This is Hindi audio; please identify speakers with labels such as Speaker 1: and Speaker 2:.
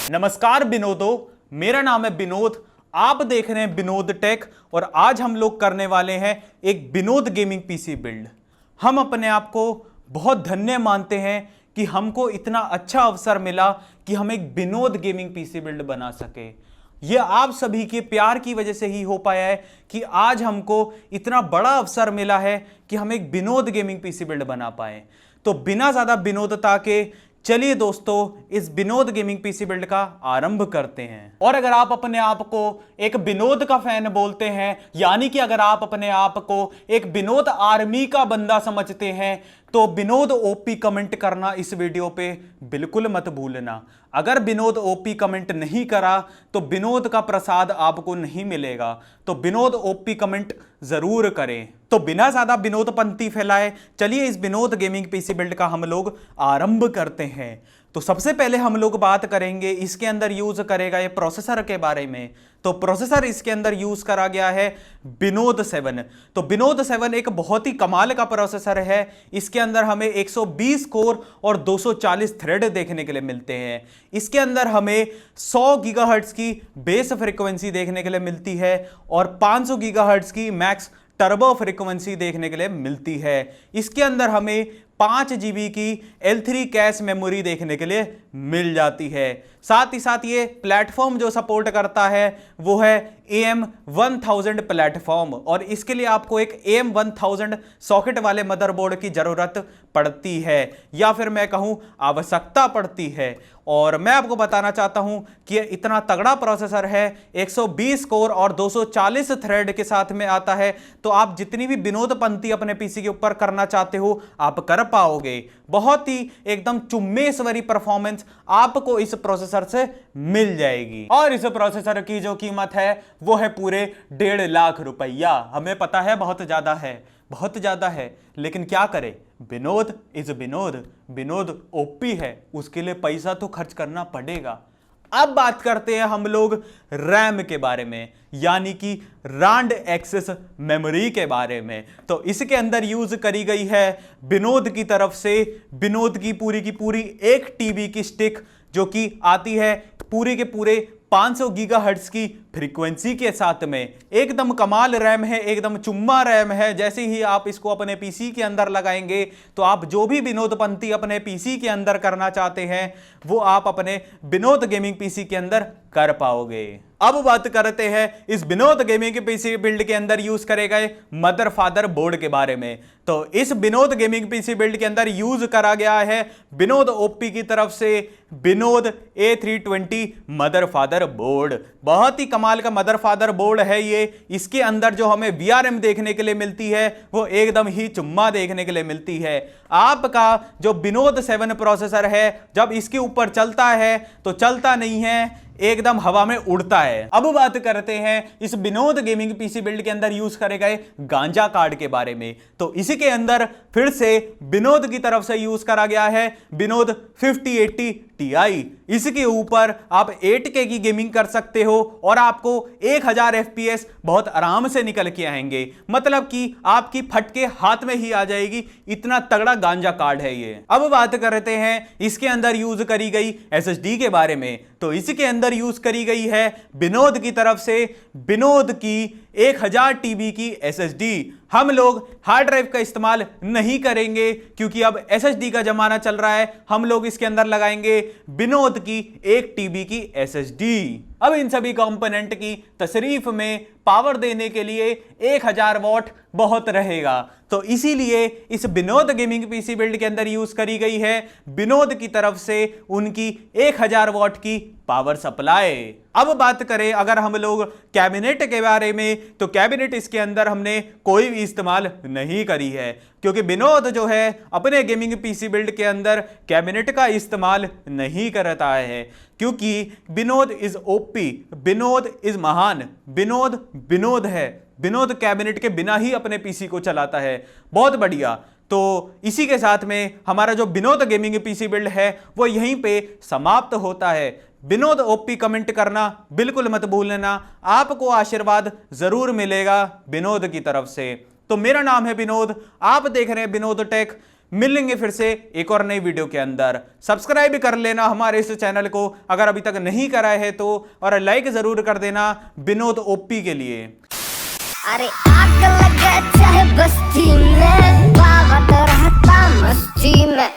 Speaker 1: नमस्कार विनोदो, मेरा नाम है विनोद। आप देख रहे हैं विनोद टेक और आज हम लोग करने वाले हैं एक विनोद गेमिंग पीसी बिल्ड। हम अपने आप को बहुत धन्य मानते हैं कि हमको इतना अच्छा अवसर मिला कि हम एक विनोद गेमिंग पीसी बिल्ड बना सके। यह आप सभी के प्यार की वजह से ही हो पाया है कि आज हमको इतना बड़ा अवसर मिला है कि हम एक विनोद गेमिंग पीसी बिल्ड बना पाए। तो बिना ज्यादा विनोदता के चलिए दोस्तों इस विनोद गेमिंग पीसी बिल्ड का आरंभ करते हैं। और अगर आप अपने आप को एक विनोद का फैन बोलते हैं, यानी कि अगर आप अपने आप को एक विनोद आर्मी का बंदा समझते हैं, तो विनोद ओपी कमेंट करना इस वीडियो पे बिल्कुल मत भूलना। अगर विनोद ओपी कमेंट नहीं करा तो विनोद का प्रसाद आपको नहीं मिलेगा। तो विनोद ओपी कमेंट जरूर करें। तो बिना ज्यादा विनोदपंथी फैलाए चलिए इस विनोद गेमिंग पीसी बिल्ड का हम लोग आरंभ करते हैं। तो सबसे पहले हम लोग बात करेंगे इसके अंदर यूज करेगा ये प्रोसेसर के बारे में। तो प्रोसेसर इसके अंदर यूज करा गया है विनोद 7। तो विनोद 7 एक बहुत ही कमाल का प्रोसेसर है। इसके अंदर हमें 120 कोर और 240 थ्रेड देखने के लिए मिलते हैं। इसके अंदर हमें 100 गीगाहर्ट्ज की बेस फ्रीक्वेंसी देखने के लिए मिलती है और 500 गीगाहर्ट्ज की मैक्स टर्बो फ्रीक्वेंसी देखने के लिए मिलती है। इसके अंदर हमें 5 GB की L3 कैश मेमोरी देखने के लिए मिल जाती है। साथ ही साथ ये प्लेटफॉर्म जो सपोर्ट करता है वो है AM1000 प्लेटफॉर्म, और इसके लिए आपको एक AM1000 सॉकेट वाले मदरबोर्ड की जरूरत पड़ती है, या फिर मैं कहूं आवश्यकता पड़ती है। और मैं आपको बताना चाहता हूं कि ये इतना तगड़ा प्रोसेसर है, 120 कोर और 240 थ्रेड के साथ में आता है। तो आप जितनी भी विनोदपंथी अपने पीसी के ऊपर करना चाहते हो आप कर पाओगे। बहुत ही एकदम चुम्मेश्वरी परफॉर्मेंस आपको इस प्रोसेसर से मिल जाएगी। और इस प्रोसेसर की जो कीमत है वो है पूरे 1.5 लाख रुपया। हमें पता है बहुत ज्यादा है, लेकिन क्या करें, विनोद इज विनोद, विनोद ओपी है, उसके लिए पैसा तो खर्च करना पड़ेगा। अब बात करते हैं हम लोग रैम के बारे में, यानी कि रांड एक्सेस मेमोरी के बारे में। तो इसके अंदर यूज करी गई है विनोद की तरफ से विनोद की पूरी 1 TB की स्टिक, जो कि आती है पूरे के पूरे 500 गीगाहर्ट्ज की फ्रीक्वेंसी के साथ में। एकदम कमाल रैम है, एकदम चुम्मा रैम है। जैसे ही आप इसको अपने पीसी के अंदर लगाएंगे तो आप जो भी विनोदपंथी अपने पीसी के अंदर करना चाहते हैं वो आप अपने विनोद गेमिंग पीसी के अंदर कर पाओगे। अब बात करते हैं इस विनोद गेमिंग पीसी बिल्ड के अंदर यूज करे गए मदर फादर बोर्ड के बारे में। तो इस विनोद गेमिंग पीसी बिल्ड के अंदर यूज करा गया है विनोद ओपी की तरफ से Vinod A320 mother father board. बहुत ही कमाल का मदर फादर बोर्ड है ये। इसके अंदर जो हमें VRM देखने के लिए मिलती है वो एकदम ही चुम्मा देखने के लिए मिलती है। आपका जो विनोद 7 प्रोसेसर है जब इसके ऊपर चलता है तो चलता नहीं है, एकदम हवा में उड़ता है। अब बात करते हैं इस विनोद गेमिंग पीसी बिल्ड के अंदर यूज करे गए गांजा कार्ड के बारे में। तो इसी के अंदर फिर से विनोद की तरफ से यूज करा गया है विनोद 5080 Ti। इसके ऊपर आप 8K की गेमिंग कर सकते हो और आपको 1000 FPS बहुत आराम से निकल के आएंगे। मतलब कि आपकी फटके हाथ में ही आ जाएगी, इतना तगड़ा गांजा कार्ड है ये। अब बात करते हैं इसके अंदर यूज करी गई SSD के बारे में। तो इसके अंदर यूज करी गई है विनोद की तरफ से विनोद की 1000 TB की SSD। हम लोग हार्ड ड्राइव का इस्तेमाल नहीं करेंगे क्योंकि अब SSD का जमाना चल रहा है। हम लोग इसके अंदर लगाएंगे विनोद की 1 TB की SSD। अब इन सभी कंपोनेंट की तशरीफ में पावर देने के लिए 1000 वॉट बहुत रहेगा। तो इसीलिए इस विनोद गेमिंग पीसी बिल्ड के अंदर यूज करी गई है विनोद की तरफ से उनकी 1000 वॉट की पावर सप्लाई। अब बात करें अगर हम लोग कैबिनेट के बारे में, तो कैबिनेट इसके अंदर हमने कोई भी इस्तेमाल नहीं करी है क्योंकि विनोद जो है अपने गेमिंग पीसी बिल्ड के अंदर कैबिनेट का इस्तेमाल नहीं करता है, क्योंकि Vinod is OP, Vinod is महान, विनोद है। विनोद कैबिनेट के बिना ही अपने पीसी को चलाता है। बहुत बढ़िया। तो इसी के साथ में हमारा जो विनोद गेमिंग पीसी बिल्ड है वो यहीं पे समाप्त होता है। विनोद ओपी कमेंट करना बिल्कुल मत भूलना, आपको आशीर्वाद जरूर मिलेगा विनोद की तरफ से। तो मेरा नाम है विनोद, आप देख रहे हैं विनोद टेक। मिलेंगे फिर से एक और नई वीडियो के अंदर। सब्सक्राइब कर लेना हमारे इस चैनल को अगर अभी तक नहीं करा है तो, और लाइक जरूर कर देना विनोद ओपी के लिए।
Speaker 2: अरे आग लगा चाहे बस्ती में